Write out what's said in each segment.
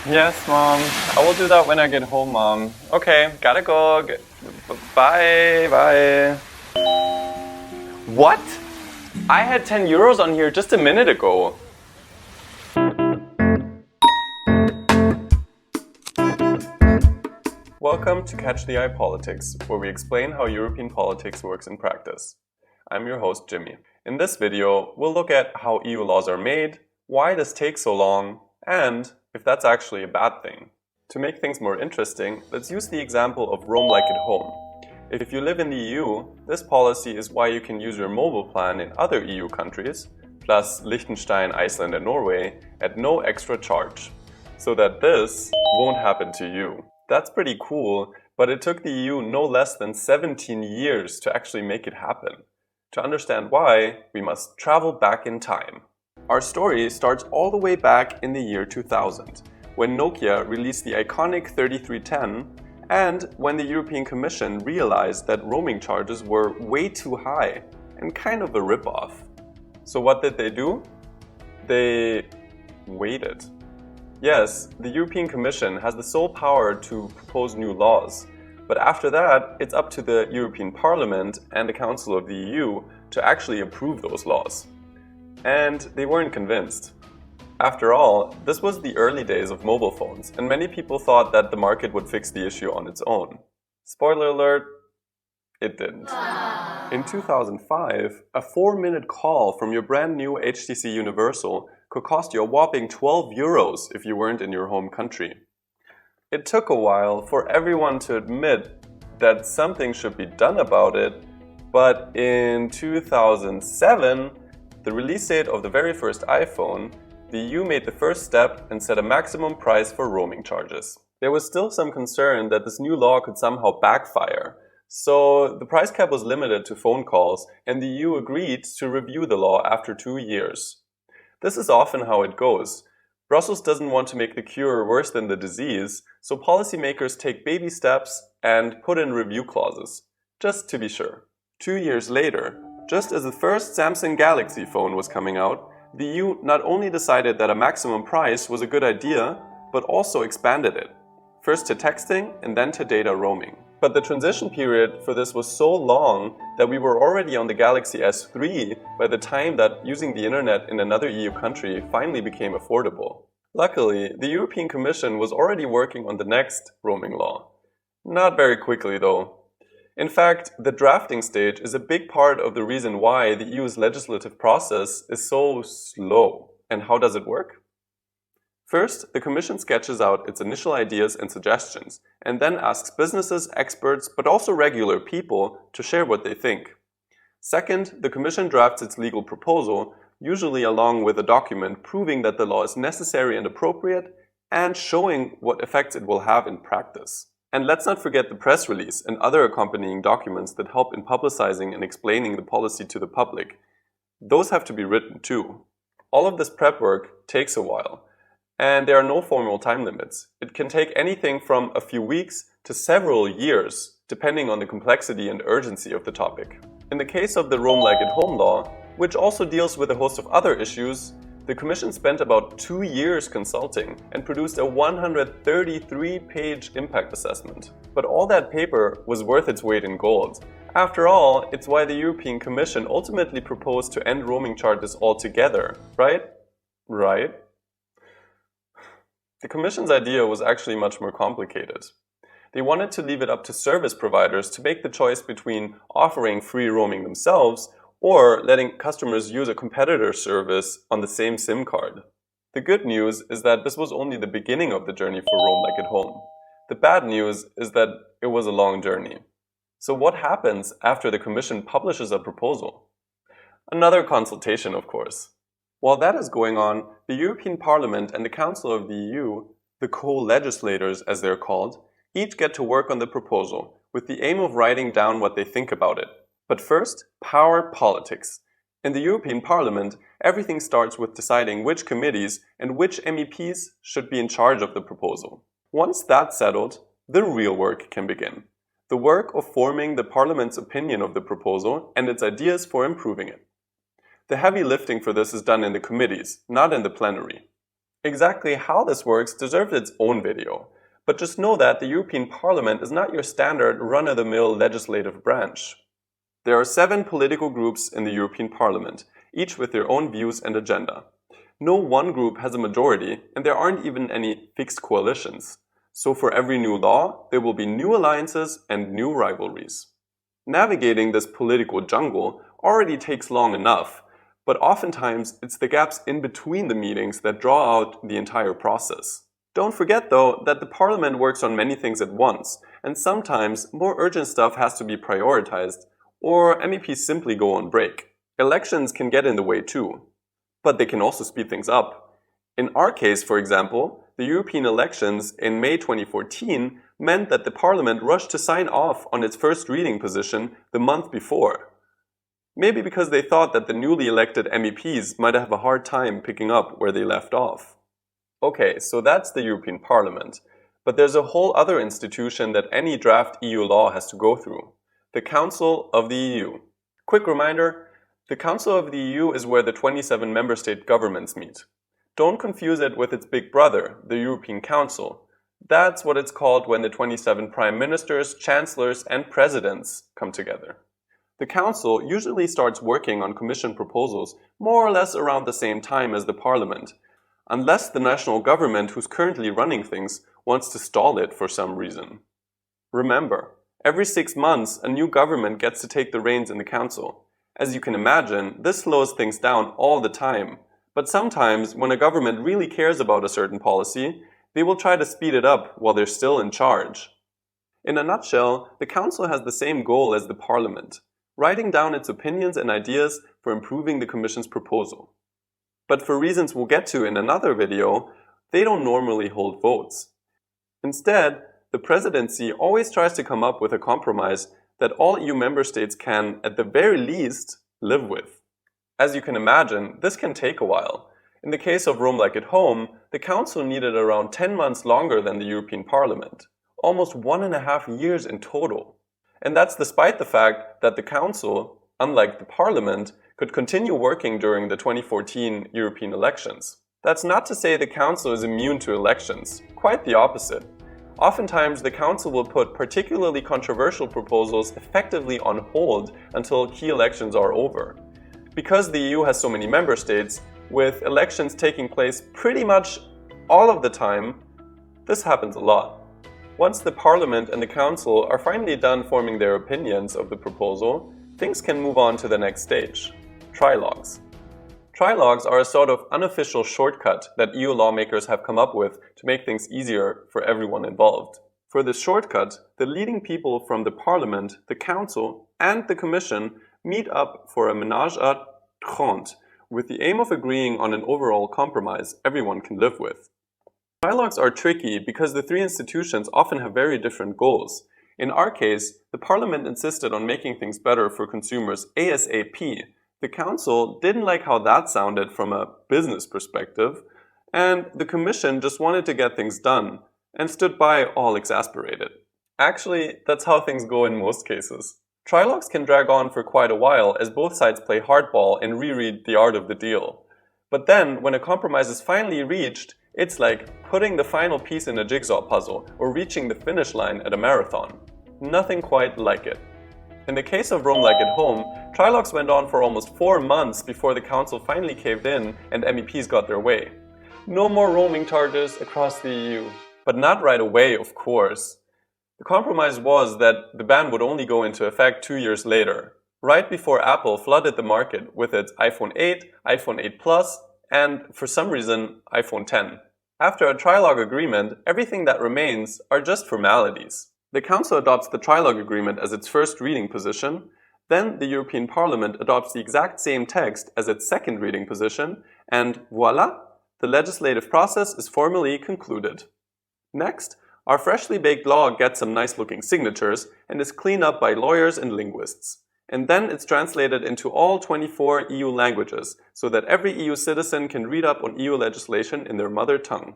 Yes, Mom. I will do that when I get home, Mom. Okay, gotta go. Bye, bye. What? I had 10 euros on here just a minute ago. Welcome to Catch the Eye Politics, where we explain how European politics works in practice. I'm your host, Jimmy. In this video, we'll look at how EU laws are made, why this takes so long, and if that's actually a bad thing. To make things more interesting, let's use the example of Roam Like at Home. If you live in the EU, this policy is why you can use your mobile plan in other EU countries, plus Liechtenstein, Iceland and Norway, at no extra charge, so that this won't happen to you. That's pretty cool, but it took the EU no less than 17 years to actually make it happen. To understand why, we must travel back in time. Our story starts all the way back in the year 2000, when Nokia released the iconic 3310, and when the European Commission realized that roaming charges were way too high and kind of a ripoff. So what did they do? They waited. Yes, the European Commission has the sole power to propose new laws, but after that, it's up to the European Parliament and the Council of the EU to actually approve those laws. And they weren't convinced. After all, this was the early days of mobile phones, and many people thought that the market would fix the issue on its own. Spoiler alert, it didn't. In 2005, a 4-minute call from your brand new HTC Universal could cost you a whopping 12 euros if you weren't in your home country. It took a while for everyone to admit that something should be done about it, but in 2007, the release date of the very first iPhone, the EU made the first step and set a maximum price for roaming charges. There was still some concern that this new law could somehow backfire, so the price cap was limited to phone calls, and the EU agreed to review the law after 2 years. This is often how it goes. Brussels doesn't want to make the cure worse than the disease, so policymakers take baby steps and put in review clauses, just to be sure. 2 years later, just as the first Samsung Galaxy phone was coming out, the EU not only decided that a maximum price was a good idea, but also expanded it. First to texting and then to data roaming. But the transition period for this was so long that we were already on the Galaxy S3 by the time that using the internet in another EU country finally became affordable. Luckily, the European Commission was already working on the next roaming law. Not very quickly though. In fact, the drafting stage is a big part of the reason why the EU's legislative process is so slow. And how does it work? First, the Commission sketches out its initial ideas and suggestions, and then asks businesses, experts, but also regular people to share what they think. Second, the Commission drafts its legal proposal, usually along with a document proving that the law is necessary and appropriate, and showing what effects it will have in practice. And let's not forget the press release and other accompanying documents that help in publicizing and explaining the policy to the public. Those have to be written too. All of this prep work takes a while, and there are no formal time limits. It can take anything from a few weeks to several years, depending on the complexity and urgency of the topic. In the case of the Roam Like at Home law, which also deals with a host of other issues, the Commission spent about 2 years consulting and produced a 133-page impact assessment. But all that paper was worth its weight in gold. After all, it's why the European Commission ultimately proposed to end roaming charges altogether, right? Right? The Commission's idea was actually much more complicated. They wanted to leave it up to service providers to make the choice between offering free roaming themselves or letting customers use a competitor service on the same SIM card. The good news is that this was only the beginning of the journey for Roam Like at Home. The bad news is that it was a long journey. So what happens after the Commission publishes a proposal? Another consultation, of course. While that is going on, the European Parliament and the Council of the EU, the co-legislators as they're called, each get to work on the proposal with the aim of writing down what they think about it. But first, power politics. In the European Parliament, everything starts with deciding which committees and which MEPs should be in charge of the proposal. Once that's settled, the real work can begin. The work of forming the Parliament's opinion of the proposal and its ideas for improving it. The heavy lifting for this is done in the committees, not in the plenary. Exactly how this works deserves its own video, but just know that the European Parliament is not your standard run-of-the-mill legislative branch. There are 7 political groups in the European Parliament, each with their own views and agenda. No one group has a majority, and there aren't even any fixed coalitions. So for every new law, there will be new alliances and new rivalries. Navigating this political jungle already takes long enough, but oftentimes it's the gaps in between the meetings that draw out the entire process. Don't forget though that the Parliament works on many things at once, and sometimes more urgent stuff has to be prioritized, or MEPs simply go on break. Elections can get in the way too, but they can also speed things up. In our case, for example, the European elections in May 2014 meant that the Parliament rushed to sign off on its first reading position the month before. Maybe because they thought that the newly elected MEPs might have a hard time picking up where they left off. Okay, so that's the European Parliament, but there's a whole other institution that any draft EU law has to go through: the Council of the EU. Quick reminder, the Council of the EU is where the 27 member state governments meet. Don't confuse it with its big brother, the European Council. That's what it's called when the 27 prime ministers, chancellors, and presidents come together. The Council usually starts working on Commission proposals more or less around the same time as the Parliament, unless the national government who's currently running things wants to stall it for some reason. Remember, every 6 months a new government gets to take the reins in the Council. As you can imagine, this slows things down all the time, but sometimes when a government really cares about a certain policy, they will try to speed it up while they're still in charge. In a nutshell, the Council has the same goal as the Parliament: writing down its opinions and ideas for improving the Commission's proposal. But for reasons we'll get to in another video, they don't normally hold votes. Instead, the presidency always tries to come up with a compromise that all EU member states can, at the very least, live with. As you can imagine, this can take a while. In the case of Rome Like at Home, the Council needed around 10 months longer than the European Parliament, almost 1.5 years in total. And that's despite the fact that the Council, unlike the Parliament, could continue working during the 2014 European elections. That's not to say the Council is immune to elections, quite the opposite. Oftentimes, the Council will put particularly controversial proposals effectively on hold until key elections are over. Because the EU has so many member states, with elections taking place pretty much all of the time, this happens a lot. Once the Parliament and the Council are finally done forming their opinions of the proposal, things can move on to the next stage: trilogues. Trilogues are a sort of unofficial shortcut that EU lawmakers have come up with to make things easier for everyone involved. For this shortcut, the leading people from the Parliament, the Council, and the Commission meet up for a ménage à trois, with the aim of agreeing on an overall compromise everyone can live with. Trilogues are tricky because the 3 institutions often have very different goals. In our case, the Parliament insisted on making things better for consumers ASAP. The Council didn't like how that sounded from a business perspective, and the Commission just wanted to get things done and stood by all exasperated. Actually, that's how things go in most cases. Trilogues can drag on for quite a while as both sides play hardball and reread the art of the deal. But then, when a compromise is finally reached, it's like putting the final piece in a jigsaw puzzle or reaching the finish line at a marathon. Nothing quite like it. In the case of Rome Like at Home, trilogues went on for almost 4 months before the Council finally caved in and MEPs got their way. No more roaming charges across the EU. But not right away, of course. The compromise was that the ban would only go into effect 2 years later, right before Apple flooded the market with its iPhone 8, iPhone 8 Plus, and, for some reason, iPhone 10. After a trilogue agreement, everything that remains are just formalities. The Council adopts the trilogue agreement as its first reading position, then the European Parliament adopts the exact same text as its second reading position, and voila, the legislative process is formally concluded. Next, our freshly baked law gets some nice-looking signatures and is cleaned up by lawyers and linguists. And then it's translated into all 24 EU languages, so that every EU citizen can read up on EU legislation in their mother tongue.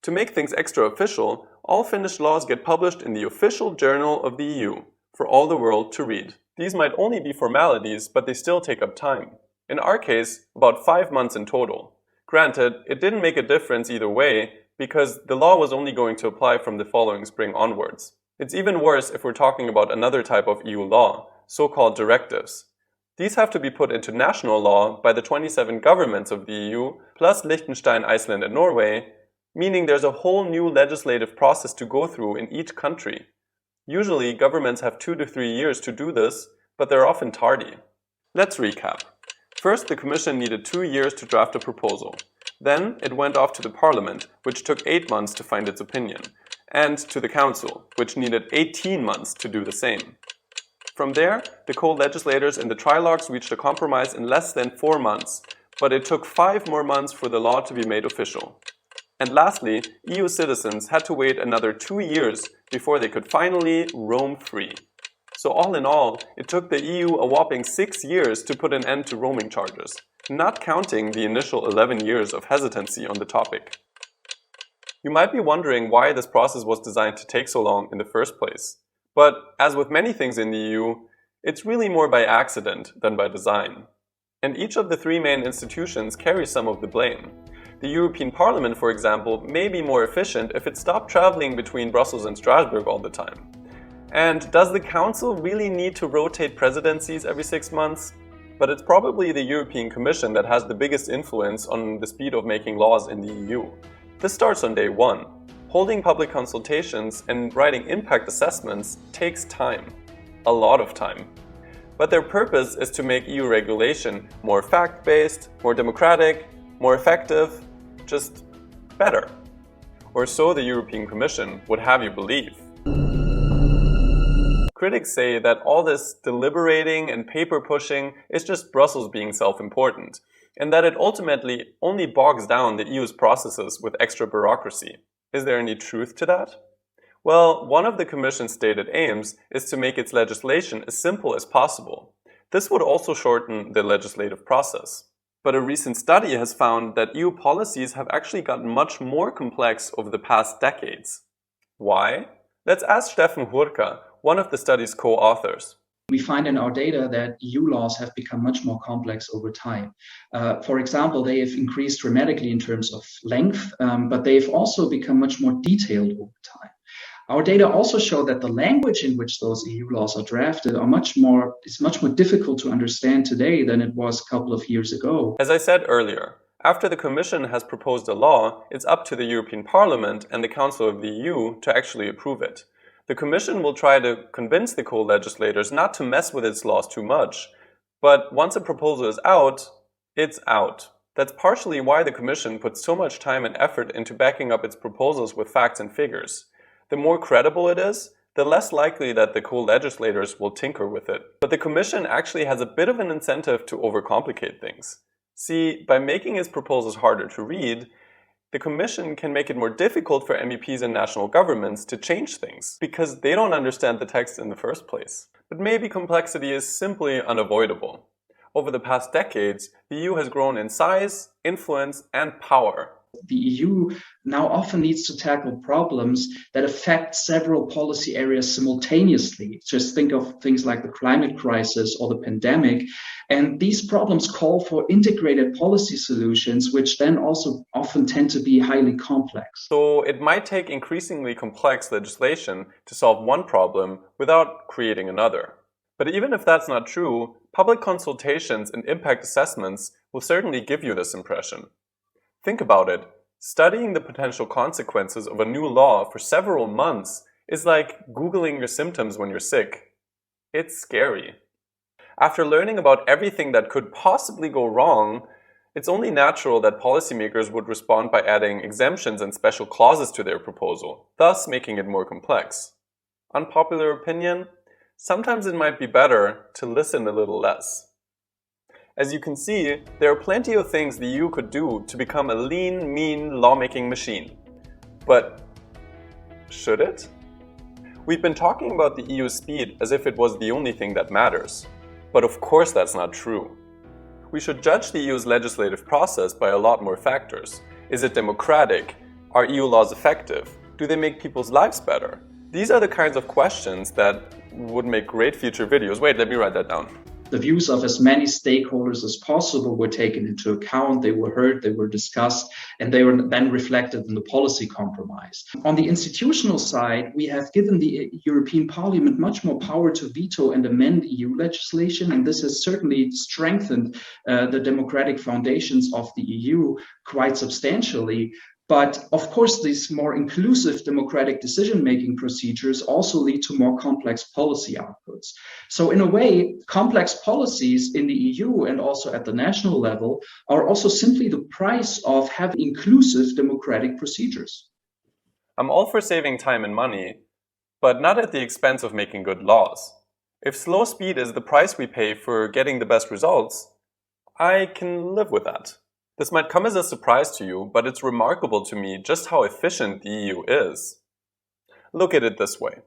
To make things extra official, all finished laws get published in the official journal of the EU, for all the world to read. These might only be formalities, but they still take up time. In our case, about 5 months in total. Granted, it didn't make a difference either way, because the law was only going to apply from the following spring onwards. It's even worse if we're talking about another type of EU law, so-called directives. These have to be put into national law by the 27 governments of the EU, plus Liechtenstein, Iceland and Norway, meaning there's a whole new legislative process to go through in each country. Usually, governments have 2 to 3 years to do this, but they're often tardy. Let's recap. First, the Commission needed 2 years to draft a proposal. Then, it went off to the Parliament, which took 8 months to find its opinion, and to the Council, which needed 18 months to do the same. From there, the co-legislators in the trilogues reached a compromise in less than 4 months, but it took 5 more months for the law to be made official. And lastly, EU citizens had to wait another 2 years before they could finally roam free. So all in all, it took the EU a whopping 6 years to put an end to roaming charges, not counting the initial 11 years of hesitancy on the topic. You might be wondering why this process was designed to take so long in the first place. But as with many things in the EU, it's really more by accident than by design. And each of the 3 main institutions carries some of the blame. The European Parliament, for example, may be more efficient if it stopped traveling between Brussels and Strasbourg all the time. And does the Council really need to rotate presidencies every 6 months? But it's probably the European Commission that has the biggest influence on the speed of making laws in the EU. This starts on day 1. Holding public consultations and writing impact assessments takes time. A lot of time. But their purpose is to make EU regulation more fact-based, more democratic, more effective, just better. Or so the European Commission would have you believe. Critics say that all this deliberating and paper pushing is just Brussels being self-important, and that it ultimately only bogs down the EU's processes with extra bureaucracy. Is there any truth to that? Well, one of the Commission's stated aims is to make its legislation as simple as possible. This would also shorten the legislative process. But a recent study has found that EU policies have actually gotten much more complex over the past decades. Why? Let's ask Steffen Hurka, one of the study's co-authors. We find in our data that EU laws have become much more complex over time. For example, they have increased dramatically in terms of length, but they've also become much more detailed over time. Our data also show that the language in which those EU laws are drafted is much more difficult to understand today than it was a couple of years ago. As I said earlier, after the Commission has proposed a law, it's up to the European Parliament and the Council of the EU to actually approve it. The Commission will try to convince the co-legislators not to mess with its laws too much, but once a proposal is out, it's out. That's partially why the Commission puts so much time and effort into backing up its proposals with facts and figures. The more credible it is, the less likely that the co-legislators will tinker with it. But the Commission actually has a bit of an incentive to overcomplicate things. See, by making its proposals harder to read, the Commission can make it more difficult for MEPs and national governments to change things, because they don't understand the text in the first place. But maybe complexity is simply unavoidable. Over the past decades, the EU has grown in size, influence, and power. The EU now often needs to tackle problems that affect several policy areas simultaneously. Just think of things like the climate crisis or the pandemic. And these problems call for integrated policy solutions, which then also often tend to be highly complex. So it might take increasingly complex legislation to solve one problem without creating another. But even if that's not true, public consultations and impact assessments will certainly give you this impression. Think about it. Studying the potential consequences of a new law for several months is like Googling your symptoms when you're sick. It's scary. After learning about everything that could possibly go wrong, it's only natural that policymakers would respond by adding exemptions and special clauses to their proposal, thus making it more complex. Unpopular opinion? Sometimes it might be better to listen a little less. As you can see, there are plenty of things the EU could do to become a lean, mean lawmaking machine. But should it? We've been talking about the EU's speed as if it was the only thing that matters. But of course that's not true. We should judge the EU's legislative process by a lot more factors. Is it democratic? Are EU laws effective? Do they make people's lives better? These are the kinds of questions that would make great future videos. Wait, let me write that down. The views of as many stakeholders as possible were taken into account, they were heard, they were discussed, and they were then reflected in the policy compromise. On the institutional side, we have given the European Parliament much more power to veto and amend EU legislation, and this has certainly strengthened the democratic foundations of the EU quite substantially. But of course, these more inclusive democratic decision-making procedures also lead to more complex policy outputs. So in a way, complex policies in the EU and also at the national level are also simply the price of having inclusive democratic procedures. I'm all for saving time and money, but not at the expense of making good laws. If slow speed is the price we pay for getting the best results, I can live with that. This might come as a surprise to you, but it's remarkable to me just how efficient the EU is. Look at it this way.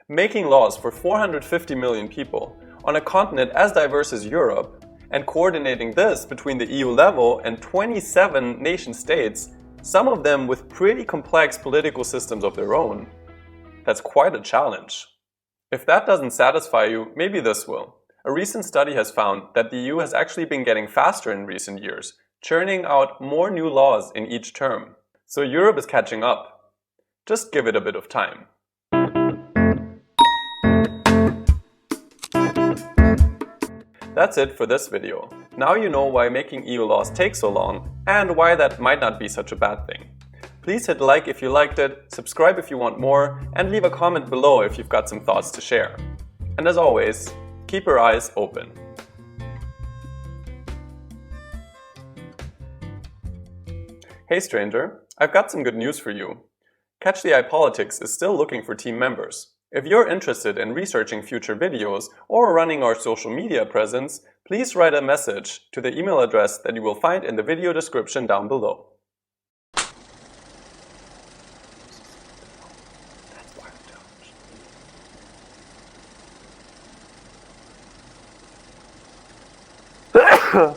Making laws for 450 million people on a continent as diverse as Europe, and coordinating this between the EU level and 27 nation states, some of them with pretty complex political systems of their own, that's quite a challenge. If that doesn't satisfy you, maybe this will. A recent study has found that the EU has actually been getting faster in recent years, churning out more new laws in each term. So Europe is catching up. Just give it a bit of time. That's it for this video. Now you know why making EU laws takes so long and why that might not be such a bad thing. Please hit like if you liked it, subscribe if you want more, and leave a comment below if you've got some thoughts to share. And as always, keep your eyes open. Hey stranger, I've got some good news for you. Catch the Eye Politics is still looking for team members. If you're interested in researching future videos or running our social media presence, please write a message to the email address that you will find in the video description down below. That's why I'm